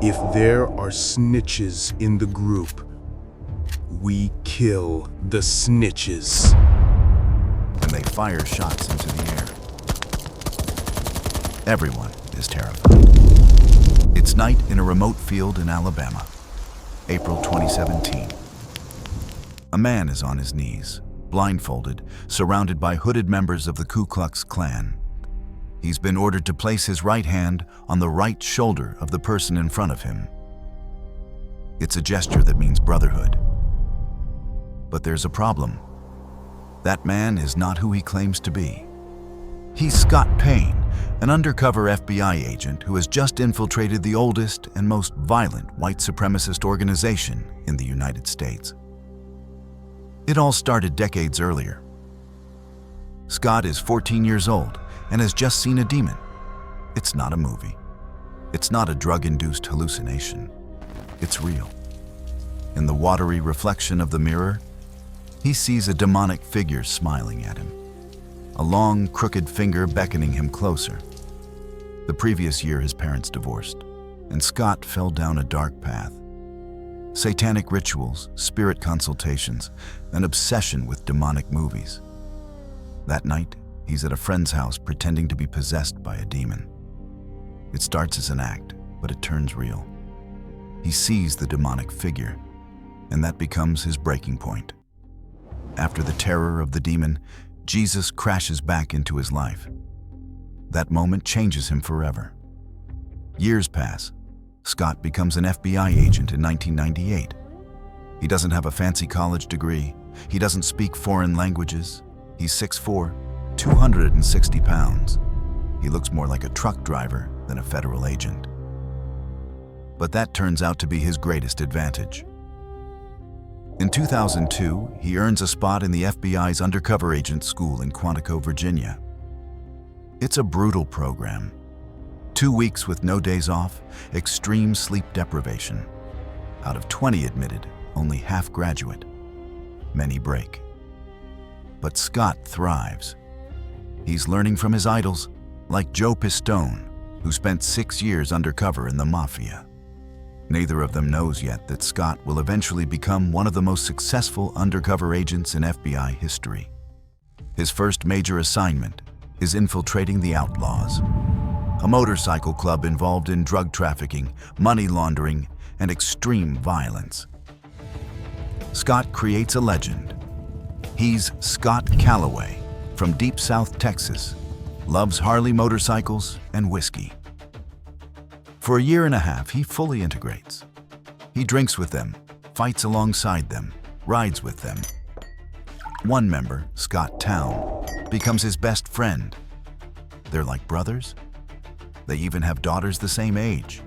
If there are snitches in the group, we kill the snitches. And they fire shots into the air. Everyone is terrified. It's night in a remote field in Alabama, April 2017. A man is on his knees, blindfolded, surrounded by hooded members of the Ku Klux Klan. He's been ordered to place his right hand on the right shoulder of the person in front of him. It's a gesture that means brotherhood. But there's a problem. That man is not who he claims to be. He's Scott Payne, an undercover FBI agent who has just infiltrated the oldest and most violent white supremacist organization in the United States. It all started decades earlier. Scott is 14 years old and has just seen a demon. It's not a movie. It's not a drug-induced hallucination. It's real. In the watery reflection of the mirror, he sees a demonic figure smiling at him, a long, crooked finger beckoning him closer. The previous year, his parents divorced, and Scott fell down a dark path. Satanic rituals, spirit consultations, an obsession with demonic movies. That night, he's at a friend's house pretending to be possessed by a demon. It starts as an act, but it turns real. He sees the demonic figure, and that becomes his breaking point. After the terror of the demon, Jesus crashes back into his life. That moment changes him forever. Years pass. Scott becomes an FBI agent in 1998. He doesn't have a fancy college degree. He doesn't speak foreign languages. He's 6'4", 260 pounds. He looks more like a truck driver than a federal agent. But that turns out to be his greatest advantage. In 2002, he earns a spot in the FBI's undercover agent school in Quantico, Virginia. It's a brutal program. 2 weeks with no days off, extreme sleep deprivation. Out of 20 admitted, only half graduate. Many break. But Scott thrives. He's learning from his idols, like Joe Pistone, who spent 6 years undercover in the mafia. Neither of them knows yet that Scott will eventually become one of the most successful undercover agents in FBI history. His first major assignment is infiltrating the Outlaws, a motorcycle club involved in drug trafficking, money laundering, and extreme violence. Scott creates a legend. He's Scott Calloway from Deep South Texas, loves Harley motorcycles and whiskey. For a year and a half, he fully integrates. He drinks with them, fights alongside them, rides with them. One member, Scott Town, becomes his best friend. They're like brothers. They even have daughters the same age.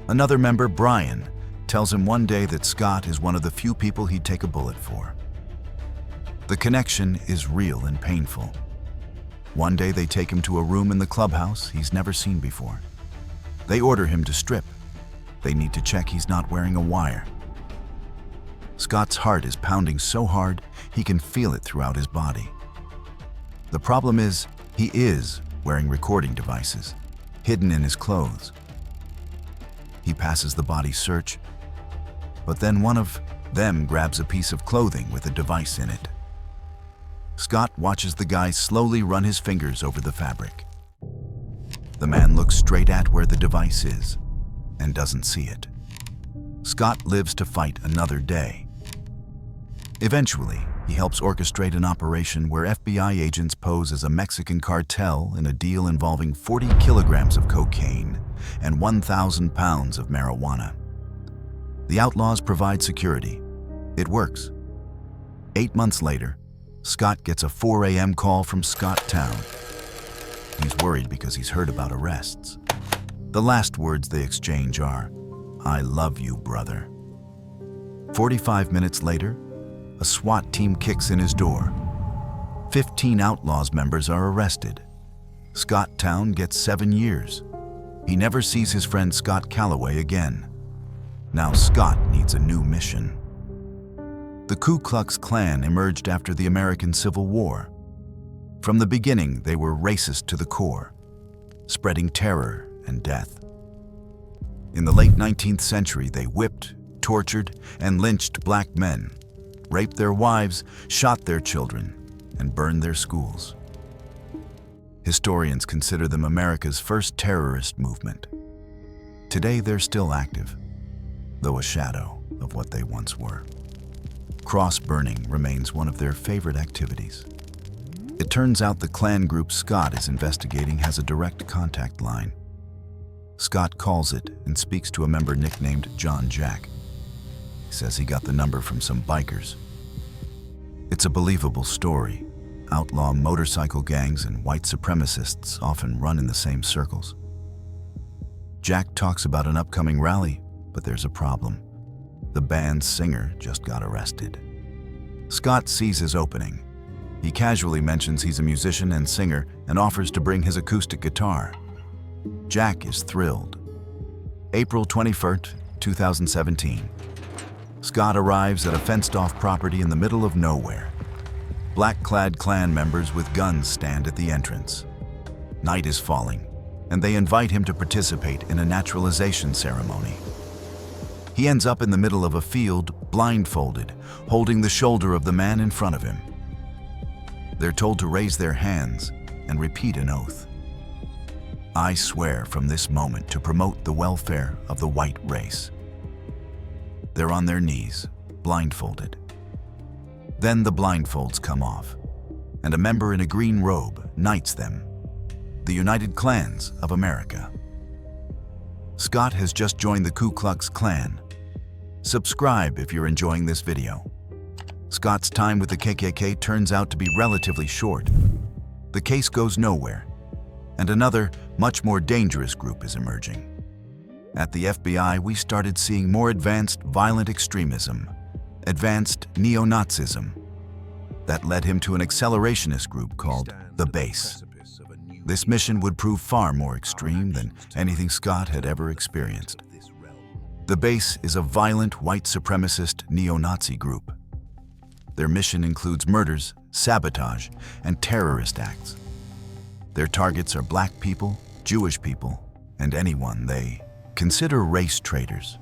Another member, Brian, tells him one day that Scott is one of the few people he'd take a bullet for. The connection is real and painful. One day they take him to a room in the clubhouse he's never seen before. They order him to strip. They need to check he's not wearing a wire. Scott's heart is pounding so hard he can feel it throughout his body. The problem is, he is wearing recording devices, hidden in his clothes. He passes the body search, but then one of them grabs a piece of clothing with a device in it. Scott watches the guy slowly run his fingers over the fabric. The man looks straight at where the device is and doesn't see it. Scott lives to fight another day. Eventually, he helps orchestrate an operation where FBI agents pose as a Mexican cartel in a deal involving 40 kilograms of cocaine and 1,000 pounds of marijuana. The Outlaws provide security. It works. 8 months later, Scott gets a 4 a.m. call from Scott Town. He's worried because he's heard about arrests. The last words they exchange are, "I love you, brother." 45 minutes later, a SWAT team kicks in his door. 15 Outlaws members are arrested. Scott Town gets 7 years. He never sees his friend Scott Calloway again. Now Scott needs a new mission. The Ku Klux Klan emerged after the American Civil War. From the beginning, they were racist to the core, spreading terror and death. In the late 19th century, they whipped, tortured, and lynched black men, raped their wives, shot their children, and burned their schools. Historians consider them America's first terrorist movement. Today, they're still active, though a shadow of what they once were. Cross burning remains one of their favorite activities. It turns out the Klan group Scott is investigating has a direct contact line. Scott calls it and speaks to a member nicknamed John Jack. He says he got the number from some bikers. It's a believable story. Outlaw motorcycle gangs and white supremacists often run in the same circles. Jack talks about an upcoming rally, but there's a problem. The band's singer just got arrested. Scott sees his opening. He casually mentions he's a musician and singer and offers to bring his acoustic guitar. Jack is thrilled. April 21st, 2017. Scott arrives at a fenced-off property in the middle of nowhere. Black-clad Klan members with guns stand at the entrance. Night is falling, and they invite him to participate in a naturalization ceremony. He ends up in the middle of a field, blindfolded, holding the shoulder of the man in front of him. They're told to raise their hands and repeat an oath. I swear from this moment to promote the welfare of the white race. They're on their knees, blindfolded. Then the blindfolds come off, and a member in a green robe knights them, the United Klans of America. Scott has just joined the Ku Klux Klan. Subscribe if you're enjoying this video. Scott's time with the KKK turns out to be relatively short. The case goes nowhere, and another, much more dangerous group is emerging. At the FBI, we started seeing more advanced violent extremism, advanced neo-Nazism. That led him to an accelerationist group called the Base. This mission would prove far more extreme than anything Scott had ever experienced. The Base is a violent white supremacist neo-Nazi group. Their mission includes murders, sabotage, and terrorist acts. Their targets are black people, Jewish people, and anyone they consider race traitors.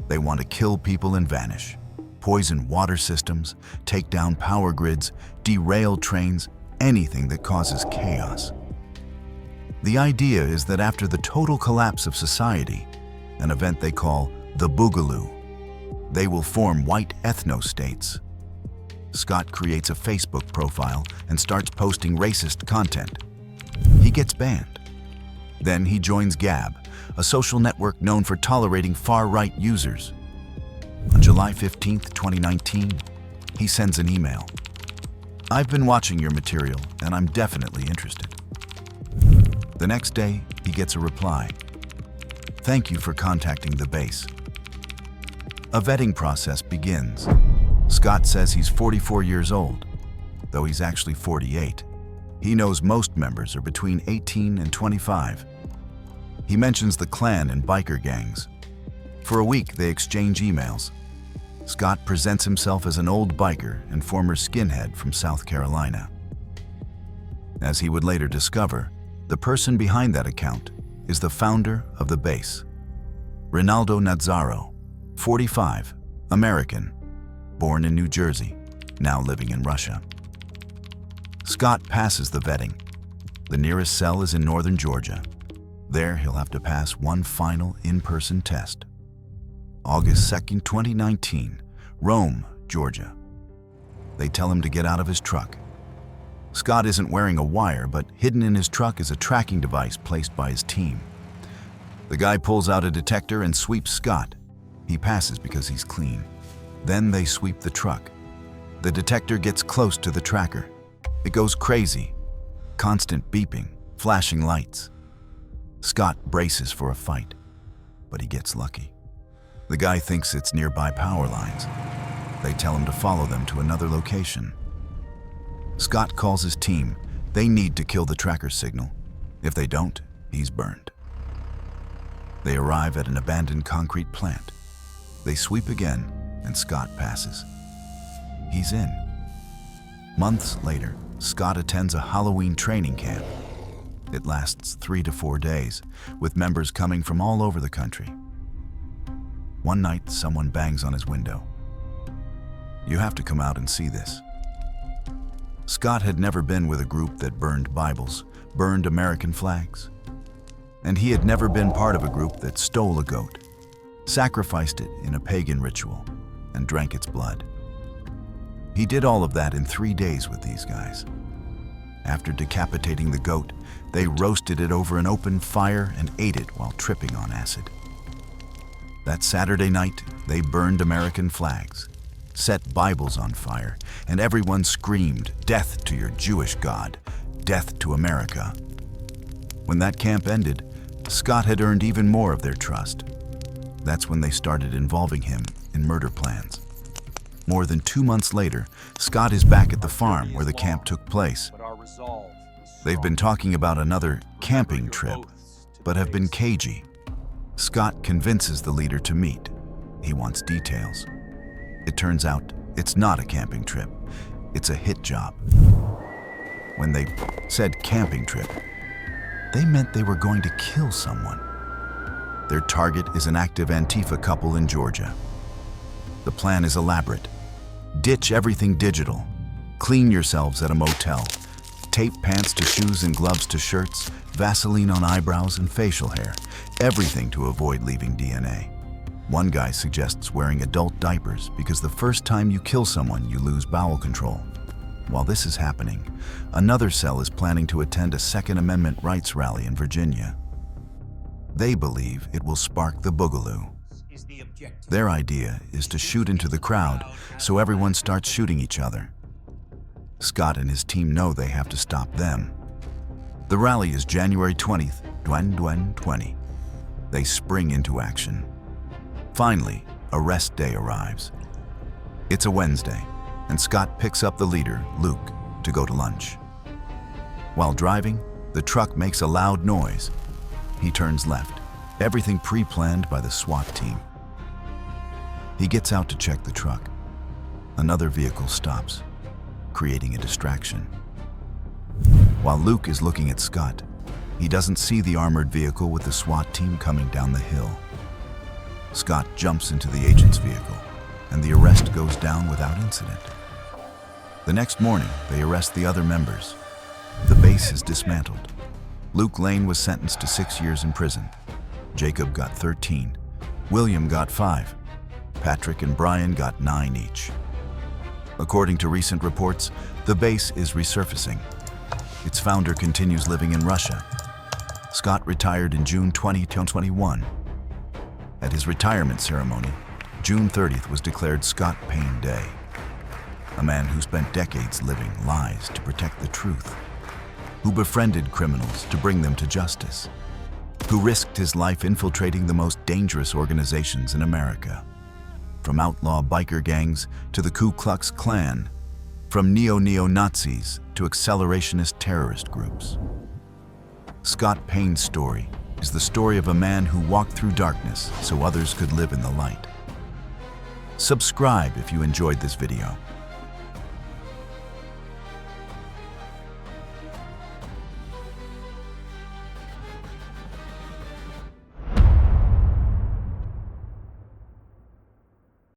They want to kill people and vanish, poison water systems, take down power grids, derail trains, anything that causes chaos. The idea is that after the total collapse of society, an event they call the Boogaloo, they will form white ethno-states. Scott creates a Facebook profile and starts posting racist content. He gets banned. Then he joins Gab, a social network known for tolerating far-right users. On July 15, 2019, he sends an email. I've been watching your material and I'm definitely interested. The next day, he gets a reply. Thank you for contacting the Base. A vetting process begins. Scott says he's 44 years old, though he's actually 48. He knows most members are between 18 and 25. He mentions the Klan and biker gangs. For a week, they exchange emails. Scott presents himself as an old biker and former skinhead from South Carolina. As he would later discover, the person behind that account is the founder of the Base, Ronaldo Nazzaro, 45, American, born in New Jersey, now living in Russia. Scott passes the vetting. The nearest cell is in northern Georgia. There, he'll have to pass one final in-person test. August 2nd, 2019, Rome, Georgia. They tell him to get out of his truck. Scott isn't wearing a wire, but hidden in his truck is a tracking device placed by his team. The guy pulls out a detector and sweeps Scott. He passes because he's clean. Then they sweep the truck. The detector gets close to the tracker. It goes crazy. Constant beeping, flashing lights. Scott braces for a fight, but he gets lucky. The guy thinks it's nearby power lines. They tell him to follow them to another location. Scott calls his team. They need to kill the tracker signal. If they don't, he's burned. They arrive at an abandoned concrete plant. They sweep again, and Scott passes. He's in. Months later, Scott attends a Halloween training camp. It lasts 3 to 4 days, with members coming from all over the country. One night, someone bangs on his window. You have to come out and see this. Scott had never been with a group that burned Bibles, burned American flags. And he had never been part of a group that stole a goat, sacrificed it in a pagan ritual, and drank its blood. He did all of that in 3 days with these guys. After decapitating the goat, they roasted it over an open fire and ate it while tripping on acid. That Saturday night, they burned American flags, set Bibles on fire, and everyone screamed, "Death to your Jewish God, death to America." When that camp ended, Scott had earned even more of their trust. That's when they started involving him in murder plans. More than 2 months later, Scott is back at the farm where the camp took place. They've been talking about another camping trip, but have been cagey. Scott convinces the leader to meet. He wants details. It turns out it's not a camping trip. It's a hit job. When they said camping trip, they meant they were going to kill someone. Their target is an active Antifa couple in Georgia. The plan is elaborate. Ditch everything digital. Clean yourselves at a motel. Tape pants to shoes and gloves to shirts, Vaseline on eyebrows and facial hair. Everything to avoid leaving DNA. One guy suggests wearing adult diapers because the first time you kill someone, you lose bowel control. While this is happening, another cell is planning to attend a Second Amendment rights rally in Virginia. They believe it will spark the boogaloo. Their idea is to shoot into the crowd so everyone starts shooting each other. Scott and his team know they have to stop them. The rally is January 20th, 2020. They spring into action. Finally, arrest day arrives. It's a Wednesday, and Scott picks up the leader, Luke, to go to lunch. While driving, the truck makes a loud noise. He turns left, everything pre-planned by the SWAT team. He gets out to check the truck. Another vehicle stops, creating a distraction. While Luke is looking at Scott, he doesn't see the armored vehicle with the SWAT team coming down the hill. Scott jumps into the agent's vehicle, and the arrest goes down without incident. The next morning, they arrest the other members. The base is dismantled. Luke Lane was sentenced to 6 years in prison. Jacob got 13. William got 5. Patrick and Brian got 9 each. According to recent reports, the base is resurfacing. Its founder continues living in Russia. Scott retired in June 2021. At his retirement ceremony, June 30th was declared Scott Payne Day. A man who spent decades living lies to protect the truth, who befriended criminals to bring them to justice, who risked his life infiltrating the most dangerous organizations in America. From outlaw biker gangs to the Ku Klux Klan, from neo-Nazis to accelerationist terrorist groups. Scott Payne's story is the story of a man who walked through darkness so others could live in the light. Subscribe if you enjoyed this video.